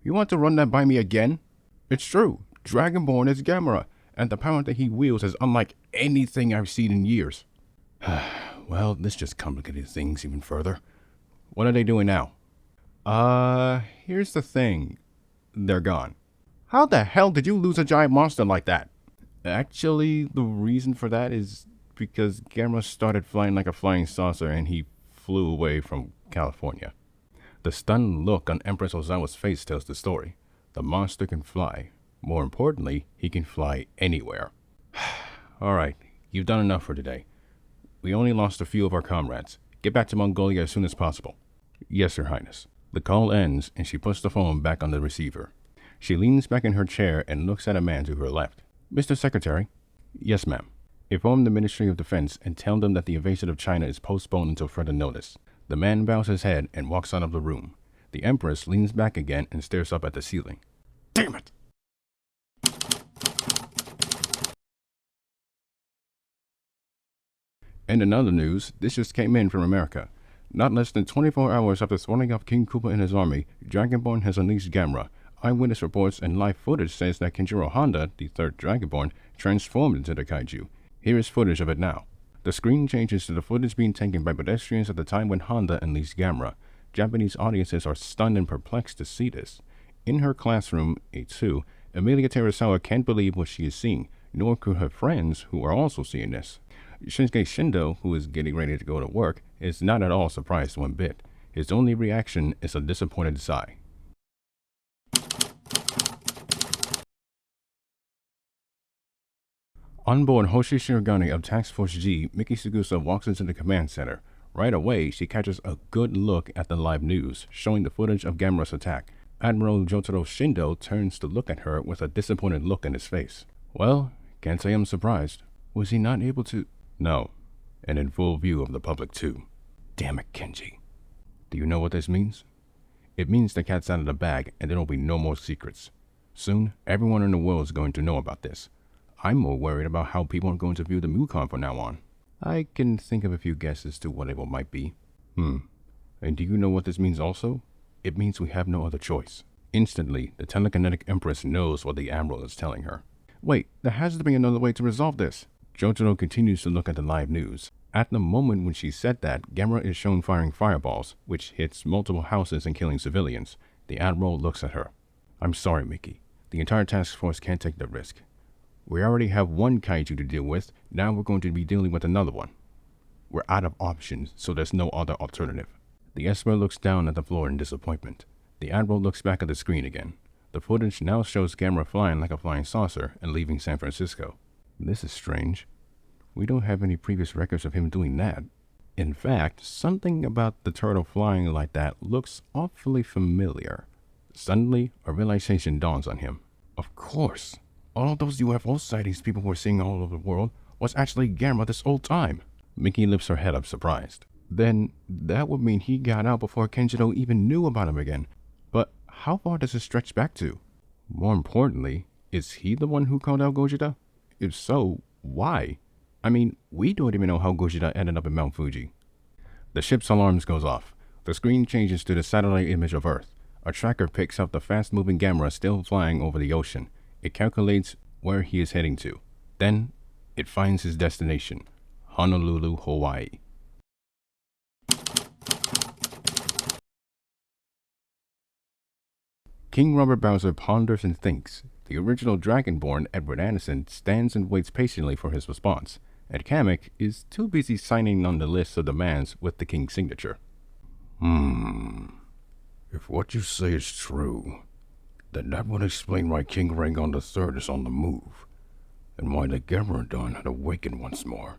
You want to run that by me again? It's true. Dragonborn is Gamera, and the power that he wields is unlike anything I've seen in years. Well, this just complicated things even further. What are they doing now? Here's the thing. They're gone. How the hell did you lose a giant monster like that? Actually, the reason for that is because Gamera started flying like a flying saucer and he flew away from California. The stunned look on Empress Ozawa's face tells the story. The monster can fly. More importantly, he can fly anywhere. Alright, you've done enough for today. We only lost a few of our comrades. Get back to Mongolia as soon as possible. Yes, Your Highness. The call ends and she puts the phone back on the receiver. She leans back in her chair and looks at a man to her left. Mr. Secretary? Yes, ma'am. Inform the Ministry of Defense and tell them that the invasion of China is postponed until further notice. The man bows his head and walks out of the room. The Empress leans back again and stares up at the ceiling. Damn it! And in other news, this just came in from America. Not less than 24 hours after throwing off King Koopa and his army, Dragonborn has unleashed Gamera. Eyewitness reports and live footage says that Kenjiro Honda, the third Dragonborn, transformed into the kaiju. Here is footage of it now. The screen changes to the footage being taken by pedestrians at the time when Honda unleashed Gamera. Japanese audiences are stunned and perplexed to see this. In her classroom, A2, Emilia Terasawa can't believe what she is seeing, nor could her friends who are also seeing this. Shinsuke Shindo, who is getting ready to go to work, is not at all surprised one bit. His only reaction is a disappointed sigh. On board Hoshi Shirogane of Task Force G, Miki Sugusa walks into the command center. Right away, she catches a good look at the live news, showing the footage of Gamera's attack. Admiral Jotaro Shindo turns to look at her with a disappointed look in his face. Well, can't say I'm surprised. Was he not able to... No, and in full view of the public too. Damn it, Kenji. Do you know what this means? It means the cat's out of the bag and there will be no more secrets. Soon, everyone in the world is going to know about this. I'm more worried about how people are going to view the Mukon from now on. I can think of a few guesses to what it might be. And do you know what this means also? It means we have no other choice. Instantly, the telekinetic Empress knows what the Admiral is telling her. Wait, there has to be another way to resolve this. Jotaro continues to look at the live news. At the moment when she said that, Gamera is shown firing fireballs, which hits multiple houses and killing civilians. The Admiral looks at her. I'm sorry, Miki. The entire task force can't take the risk. We already have one kaiju to deal with, now we're going to be dealing with another one. We're out of options, so there's no other alternative. The Esper looks down at the floor in disappointment. The Admiral looks back at the screen again. The footage now shows Gamera flying like a flying saucer and leaving San Francisco. This is strange. We don't have any previous records of him doing that. In fact, something about the turtle flying like that looks awfully familiar. Suddenly, a realization dawns on him. Of course, all of those UFO sightings people were seeing all over the world was actually Gamera this whole time. Miki lifts her head up surprised. Then, that would mean he got out before Kenjiro even knew about him again. But how far does it stretch back to? More importantly, is he the one who called out Gojira? If so, why? I mean, we don't even know how Gojira ended up in Mount Fuji. The ship's alarms goes off. The screen changes to the satellite image of Earth. A tracker picks up the fast-moving Gamera still flying over the ocean. It calculates where he is heading to. Then, it finds his destination, Honolulu, Hawaii. King Robert Bowser ponders and thinks. The original Dragonborn, Edward Anderson, stands and waits patiently for his response. Ed Kamek is too busy signing on the list of demands with the king's signature. If what you say is true, then that would explain why King Rhaegon III is on the move, and why the Gamera had awakened once more.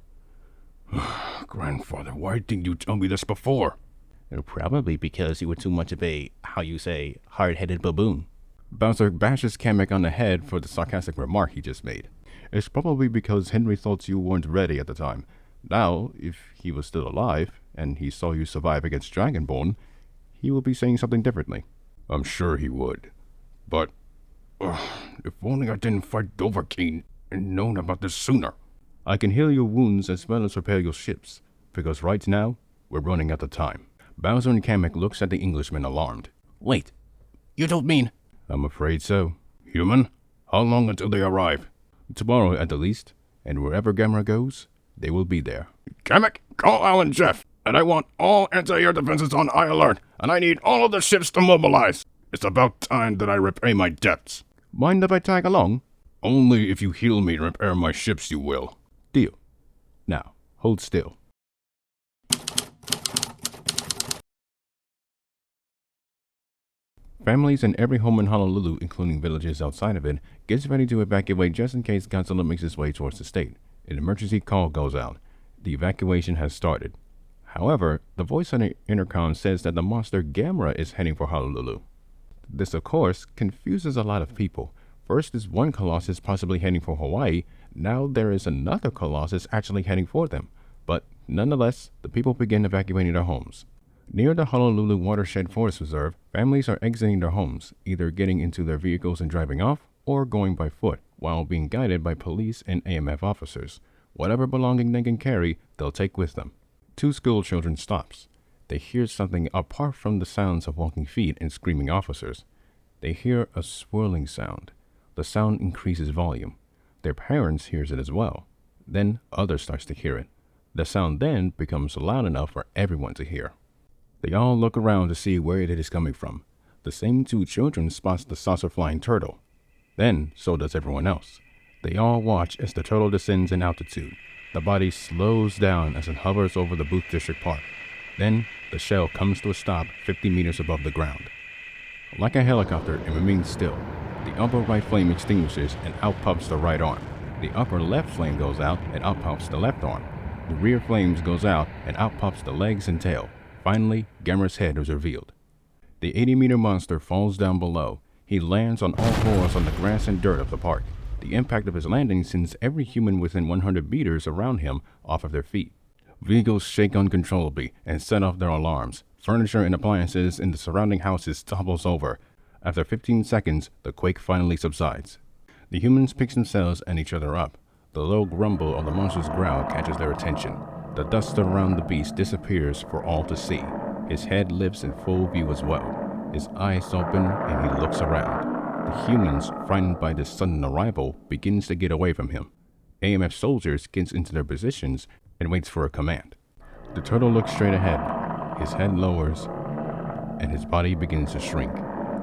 Grandfather, why didn't you tell me this before? Probably because you were too much of a, hard-headed baboon. Bowser bashes Kamek on the head for the sarcastic remark he just made. It's probably because Henry thought you weren't ready at the time. Now, if he was still alive, and he saw you survive against Dragonborn, he will be saying something differently. I'm sure he would. But, if only I didn't fight Dovahkiin and known about this sooner. I can heal your wounds as well as repair your ships, because right now, we're running out of time. Bowser and Kamek looks at the Englishman alarmed. Wait, you don't mean... I'm afraid so. Human? How long until they arrive? Tomorrow at the least, and wherever Gamera goes, they will be there. Kamek, call Alan Jeff, and I want all anti-air defenses on high alert, and I need all of the ships to mobilize. It's about time that I repay my debts. Mind if I tag along? Only if you heal me and repair my ships, you will. Deal. Now, hold still. Families in every home in Honolulu, including villages outside of it, gets ready to evacuate just in case Godzilla makes his way towards the state. An emergency call goes out. The evacuation has started. However, the voice on the intercom says that the monster Gamera is heading for Honolulu. This, of course, confuses a lot of people. First is one Colossus possibly heading for Hawaii. Now there is another Colossus actually heading for them. But nonetheless, the people begin evacuating their homes. Near the Honolulu Watershed Forest Reserve, families are exiting their homes, either getting into their vehicles and driving off, or going by foot, while being guided by police and AMF officers. Whatever belonging they can carry, they'll take with them. Two school children stops. They hear something apart from the sounds of walking feet and screaming officers. They hear a swirling sound. The sound increases volume. Their parents hears it as well. Then others starts to hear it. The sound then becomes loud enough for everyone to hear. They all look around to see where it is coming from. The same two children spots the saucer-flying turtle. Then, so does everyone else. They all watch as the turtle descends in altitude. The body slows down as it hovers over the Booth District Park. Then, the shell comes to a stop 50 meters above the ground. Like a helicopter, it remains still. The upper right flame extinguishes and out pops the right arm. The upper left flame goes out and out pops the left arm. The rear flames goes out and out pops the legs and tail. Finally, Gamera's head is revealed. The 80-meter monster falls down below. He lands on all fours on the grass and dirt of the park. The impact of his landing sends every human within 100 meters around him off of their feet. Vehicles shake uncontrollably and set off their alarms. Furniture and appliances in the surrounding houses topples over. After 15 seconds, the quake finally subsides. The humans pick themselves and each other up. The low grumble of the monster's growl catches their attention. The dust around the beast disappears for all to see. His head lifts in full view as well. His eyes open and he looks around. The humans, frightened by this sudden arrival, begins to get away from him. AMF soldiers gets into their positions and waits for a command. The turtle looks straight ahead. His head lowers and his body begins to shrink.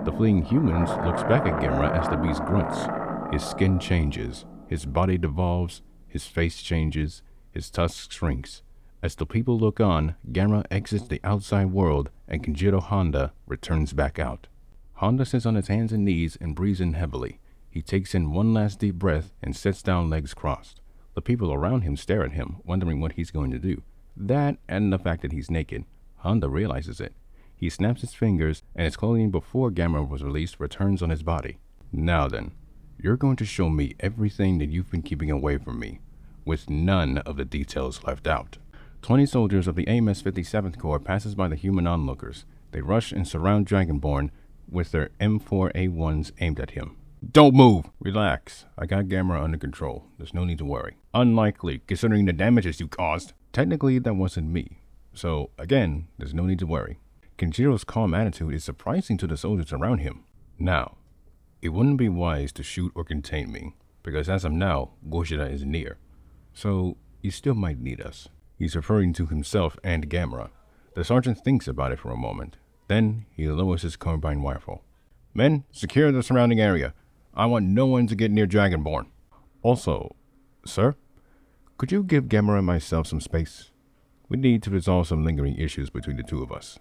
The fleeing humans looks back at Gamera as the beast grunts. His skin changes. His body devolves. His face changes. His tusk shrinks. As the people look on, Gamera exits the outside world and Kenjiro Honda returns back out. Honda sits on his hands and knees and breathes in heavily. He takes in one last deep breath and sits down legs crossed. The people around him stare at him, wondering what he's going to do. That and the fact that he's naked. Honda realizes it. He snaps his fingers and his clothing before Gamera was released returns on his body. Now then, you're going to show me everything that you've been keeping away from me, with none of the details left out. 20 soldiers of the AMS 57th Corps passes by the human onlookers. They rush and surround Dragonborn with their M4A1s aimed at him. Don't move! Relax. I got Gamera under control. There's no need to worry. Unlikely, considering the damages you caused. Technically, that wasn't me. So, again, there's no need to worry. Kenjiro's calm attitude is surprising to the soldiers around him. Now, it wouldn't be wise to shoot or contain me, because as of now, Godzilla is near. So, you still might need us. He's referring to himself and Gamera. The sergeant thinks about it for a moment. Then, he lowers his carbine rifle. Men, secure the surrounding area. I want no one to get near Dragonborn. Also, sir, could you give Gamera and myself some space? We need to resolve some lingering issues between the two of us.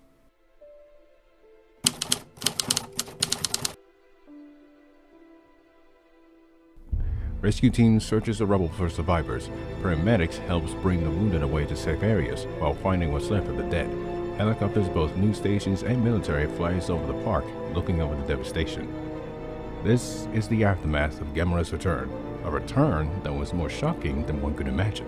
Rescue team searches the rubble for survivors. Paramedics helps bring the wounded away to safe areas while finding what's left of the dead. Helicopters, both news stations and military, flies over the park, looking over the devastation. This is the aftermath of Gamera's return, a return that was more shocking than one could imagine.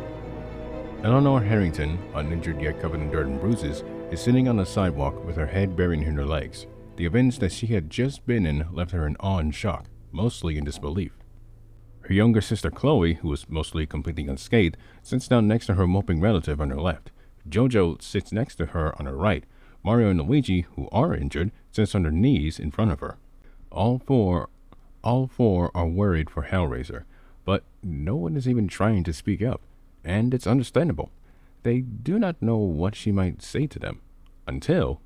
Eleanor Harrington, uninjured yet covered in dirt and bruises, is sitting on the sidewalk with her head buried in her legs. The events that she had just been in left her in awe and shock, mostly in disbelief. Her younger sister Chloe, who was mostly completely unscathed, sits down next to her moping relative on her left. Jojo sits next to her on her right. Mario and Luigi, who are injured, sits on their knees in front of her. All four, all four are worried for Hellraiser, but no one is even trying to speak up, and it's understandable. They do not know what she might say to them, until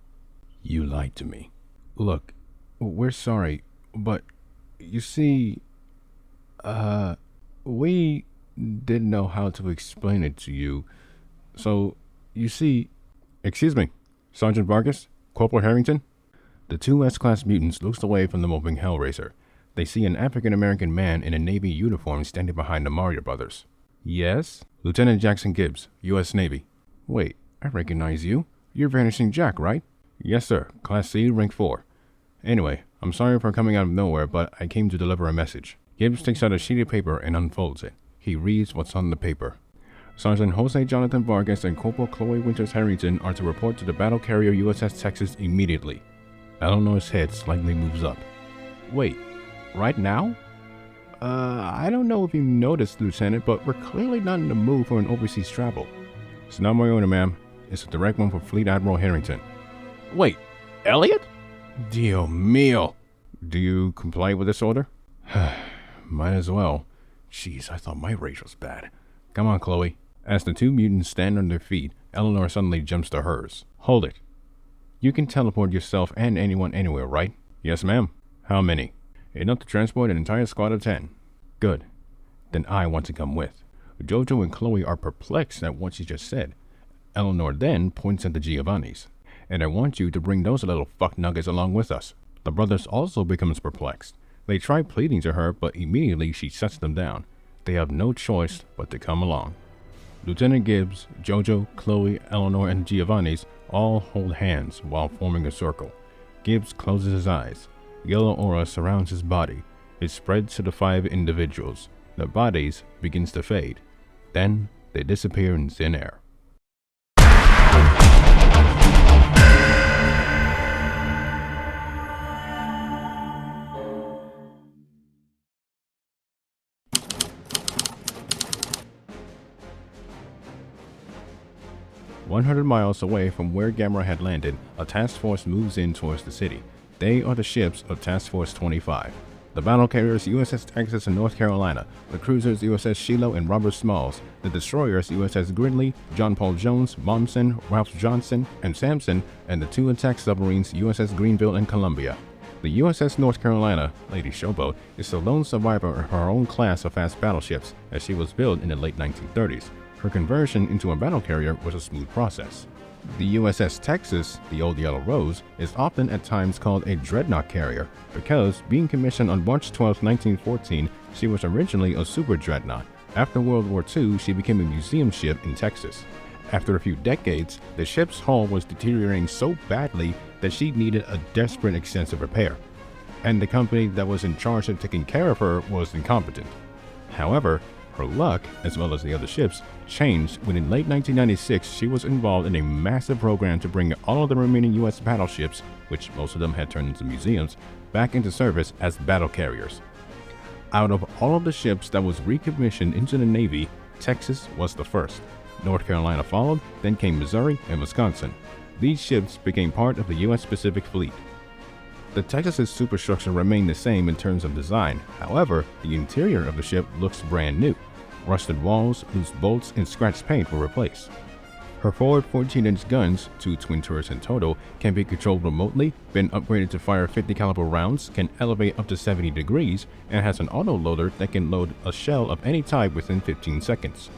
you lied to me. Look, we're sorry, but you see, we didn't know how to explain it to you. So, you see, excuse me, Sergeant Vargas, Corporal Harrington? The two S-Class mutants looks away from the moping Hellraiser. They see an African-American man in a Navy uniform standing behind the Mario brothers. Yes? Lieutenant Jackson Gibbs, U.S. Navy. Wait, I recognize you. You're Vanishing Jack, right? Yes, sir. Class C, rank 4. Anyway, I'm sorry for coming out of nowhere, but I came to deliver a message. Gibbs takes out a sheet of paper and unfolds it. He reads what's on the paper. Sergeant Jose Jonathan Vargas and Corporal Chloe Winters Harrington are to report to the battle carrier USS Texas immediately. Eleanor's head slightly moves up. Wait, right now? I don't know if you noticed, Lieutenant, but we're clearly not in the mood for an overseas travel. It's not my order, ma'am. It's a direct one for Fleet Admiral Harrington. Wait, Elliot? Dio mio. Do you comply with this order? Might as well. Jeez, I thought my rage was bad. Come on, Chloe. As the two mutants stand on their feet, Eleanor suddenly jumps to hers. Hold it. You can teleport yourself and anyone anywhere, right? Yes, ma'am. How many? Enough to transport an entire squad of 10. Good. Then I want to come with. Jojo and Chloe are perplexed at what she just said. Eleanor then points at the Giovannis. And I want you to bring those little fuck nuggets along with us. The brothers also becomes perplexed. They try pleading to her, but immediately she shuts them down. They have no choice but to come along. Lieutenant Gibbs, Jojo, Chloe, Eleanor, and Giovanni's all hold hands while forming a circle. Gibbs closes his eyes. Yellow aura surrounds his body. It spreads to the 5 individuals. Their bodies begins to fade. Then they disappear in thin air. 100 miles away from where Gamera had landed, a task force moves in towards the city. They are the ships of Task Force 25. The battle carriers USS Texas and North Carolina, the cruisers USS Shiloh and Robert Smalls, the destroyers USS Gridley, John Paul Jones, Momsen, Ralph Johnson, and Sampson, and the 2 attack submarines USS Greenville and Columbia. The USS North Carolina, Lady Showboat, is the lone survivor of her own class of fast battleships, as she was built in the late 1930s. Her conversion into a battle carrier was a smooth process. The USS Texas, the Old Yellow Rose, is often at times called a dreadnought carrier because, being commissioned on March 12, 1914, she was originally a super dreadnought. After World War II, she became a museum ship in Texas. After a few decades, the ship's hull was deteriorating so badly that she needed a desperate extensive repair, and the company that was in charge of taking care of her was incompetent. However, her luck, as well as the other ships, changed when in late 1996 she was involved in a massive program to bring all of the remaining U.S. battleships, which most of them had turned into museums, back into service as battle carriers. Out of all of the ships that was recommissioned into the Navy, Texas was the first. North Carolina followed, then came Missouri and Wisconsin. These ships became part of the U.S. Pacific Fleet. The Texas's superstructure remained the same in terms of design. However, the interior of the ship looks brand new. Rusted walls, loose bolts, and scratched paint were replaced. Her forward 14-inch guns, 2 twin turrets in total, can be controlled remotely, been upgraded to fire 50 caliber rounds, can elevate up to 70 degrees, and has an auto-loader that can load a shell of any type within 15 seconds.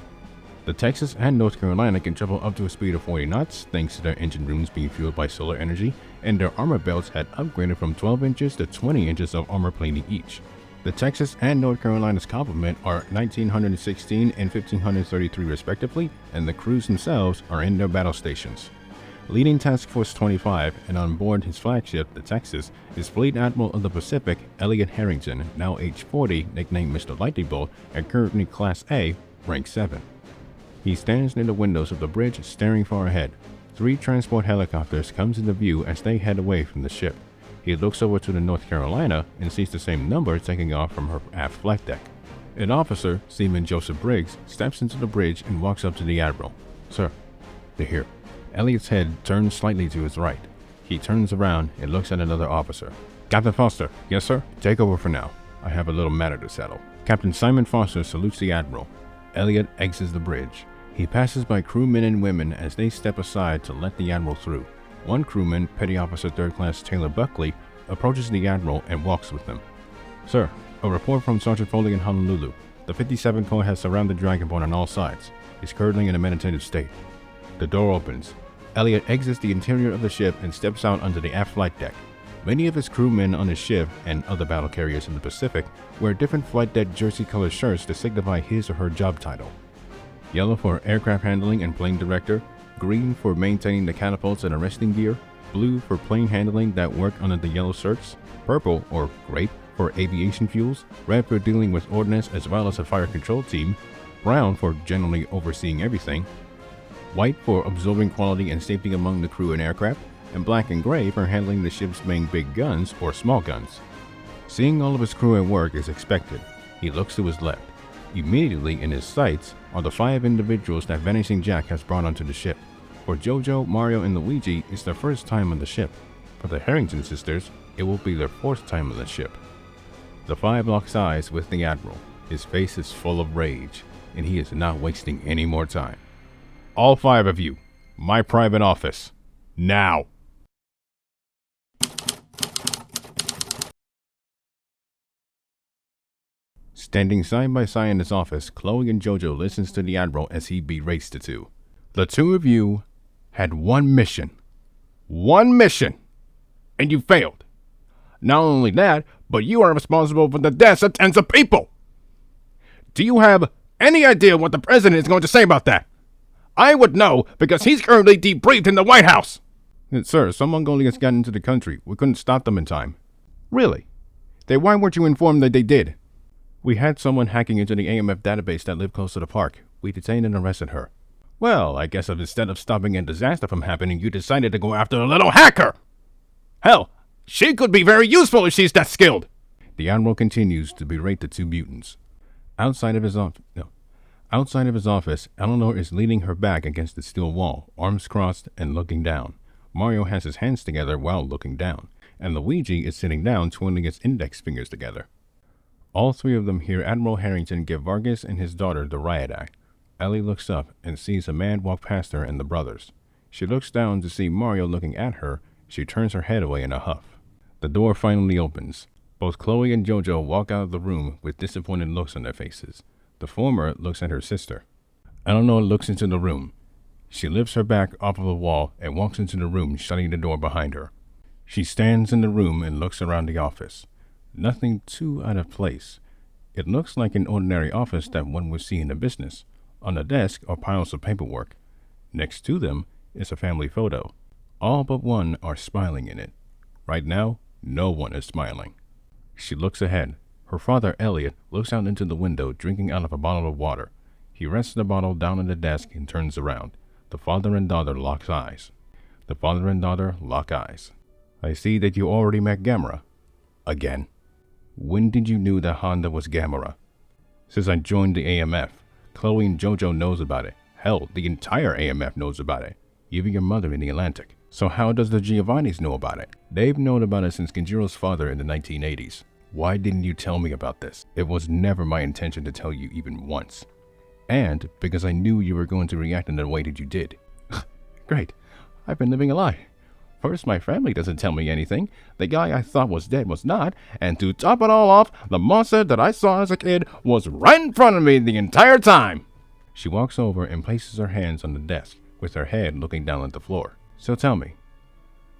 The Texas and North Carolina can travel up to a speed of 40 knots thanks to their engine rooms being fueled by solar energy, and their armor belts had upgraded from 12 inches to 20 inches of armor plating each. The Texas and North Carolina's complement are 1916 and 1533 respectively, and the crews themselves are in their battle stations. Leading Task Force 25 and on board his flagship, the Texas, is Fleet Admiral of the Pacific, Elliot Harrington, now age 40, nicknamed Mr. Lightning Bolt, and currently Class A, rank 7. He stands near the windows of the bridge, staring far ahead. 3 transport helicopters comes into view as they head away from the ship. He looks over to the North Carolina and sees the same number taking off from her aft flight deck. An officer, Seaman Joseph Briggs, steps into the bridge and walks up to the Admiral. Sir, they're here. Elliot's head turns slightly to his right. He turns around and looks at another officer. Captain Foster. Yes, sir? Take over for now. I have a little matter to settle. Captain Simon Foster salutes the Admiral. Elliot exits the bridge. He passes by crewmen and women as they step aside to let the Admiral through. One crewman, Petty Officer 3rd Class Taylor Buckley, approaches the Admiral and walks with them. Sir, a report from Sergeant Foley in Honolulu. The 57 Corps has surrounded Dragonborn on all sides. He's currently in a meditative state. The door opens. Elliot exits the interior of the ship and steps out onto the aft flight deck. Many of his crewmen on his ship and other battle carriers in the Pacific wear different flight deck jersey-colored shirts to signify his or her job title. Yellow for aircraft handling and plane director, green for maintaining the catapults and arresting gear, blue for plane handling that work under the yellow shirts, purple or grape for aviation fuels, red for dealing with ordnance as well as a fire control team, brown for generally overseeing everything, white for absorbing quality and safety among the crew and aircraft, and black and gray for handling the ship's main big guns or small guns. Seeing all of his crew at work is expected. He looks to his left. Immediately in his sights are the 5 individuals that Vanishing Jack has brought onto the ship. For Jojo, Mario, and Luigi, it's their first time on the ship. For the Harrington sisters, it will be their 4th time on the ship. The 5 locks eyes with the Admiral. His face is full of rage, and he is not wasting any more time. All 5 of you, my private office, now! Standing side by side in his office, Chloe and Jojo listens to the Admiral as he berates the two. The 2 of you had one mission. One mission! And you failed. Not only that, but you are responsible for the deaths of tens of people! Do you have any idea what the President is going to say about that? I would know, because he's currently debriefed in the White House! Sir, some Mongolians got into the country. We couldn't stop them in time. Really? Then why weren't you informed that they did? We had someone hacking into the AMF database that lived close to the park. We detained and arrested her. Well, I guess instead of stopping a disaster from happening, you decided to go after the little hacker! Hell, she could be very useful if she's that skilled! The Admiral continues to berate the 2 mutants. Outside of his office, Eleanor is leaning her back against the steel wall, arms crossed and looking down. Mario has his hands together while looking down, and Luigi is sitting down twiddling his index fingers together. All 3 of them hear Admiral Harrington give Vargas and his daughter the riot act. Ellie looks up and sees a man walk past her and the brothers. She looks down to see Mario looking at her. She turns her head away in a huff. The door finally opens. Both Chloe and Jojo walk out of the room with disappointed looks on their faces. The former looks at her sister. Eleanor looks into the room. She lifts her back off of the wall and walks into the room, shutting the door behind her. She stands in the room and looks around the office. Nothing too out of place. It looks like an ordinary office that one would see in a business. On the desk are piles of paperwork. Next to them is a family photo. All but one are smiling in it. Right now, no one is smiling. She looks ahead. Her father, Elliot, looks out into the window, drinking out of a bottle of water. He rests the bottle down on the desk and turns around. The father and daughter lock eyes. The father and daughter lock eyes. I see that you already met Gamera. Again. When did you know that Honda was Gamera? Since I joined the AMF. Chloe and Jojo knows about it. Hell, the entire AMF knows about it. Even your mother in the Atlantic. So how does the Giovannis know about it? They've known about it since Kenjiro's father in the 1980s. Why didn't you tell me about this? It was never my intention to tell you even once. And because I knew you were going to react in the way that you did. Great. I've been living a lie. First, my family doesn't tell me anything. The guy I thought was dead was not. And to top it all off, the monster that I saw as a kid was right in front of me the entire time. She walks over and places her hands on the desk, with her head looking down at the floor. So tell me,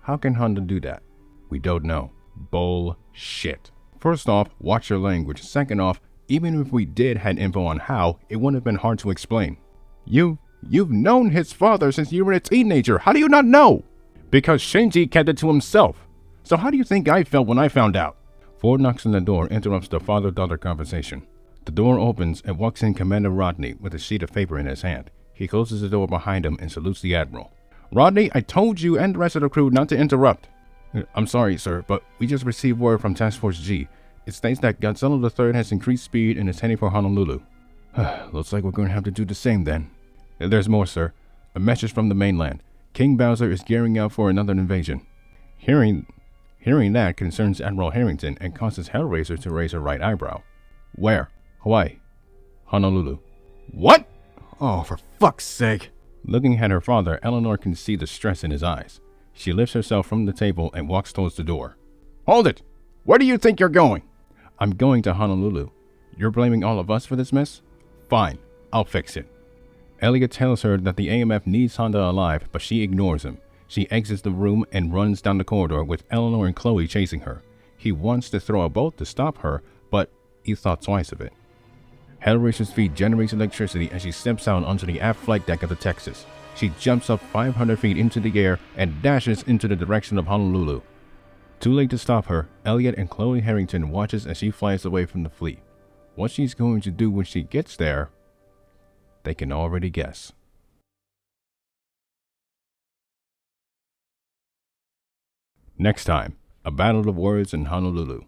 how can Honda do that? We don't know. Bullshit. First off, watch your language. Second off, even if we did had info on how, it wouldn't have been hard to explain. You've known his father since you were a teenager. How do you not know? Because Shinji kept it to himself. So how do you think I felt when I found out? Ford knocks on the door, interrupts the father-daughter conversation. The door opens and walks in Commander Rodney with a sheet of paper in his hand. He closes the door behind him and salutes the Admiral. Rodney, I told you and the rest of the crew not to interrupt. I'm sorry, sir, but we just received word from Task Force G. It states that Godzilla III has increased speed and is heading for Honolulu. Looks like we're going to have to do the same then. There's more, sir. A message from the mainland. King Bowser is gearing up for another invasion. Hearing Hearing that concerns Admiral Harrington and causes Hellraiser to raise her right eyebrow. Where? Hawaii. Honolulu. What? Oh, for fuck's sake. Looking at her father, Eleanor can see the stress in his eyes. She lifts herself from the table and walks towards the door. Hold it! Where do you think you're going? I'm going to Honolulu. You're blaming all of us for this mess? Fine, I'll fix it. Elliot tells her that the AMF needs Honda alive, but she ignores him. She exits the room and runs down the corridor with Eleanor and Chloe chasing her. He wants to throw a bolt to stop her, but he thought twice of it. Hellraiser's feet generates electricity as she steps out onto the aft flight deck of the Texas. She jumps up 500 feet into the air and dashes into the direction of Honolulu. Too late to stop her, Elliot and Chloe Harrington watches as she flies away from the fleet. What she's going to do when she gets there, they can already guess. Next time, a battle of words in Honolulu.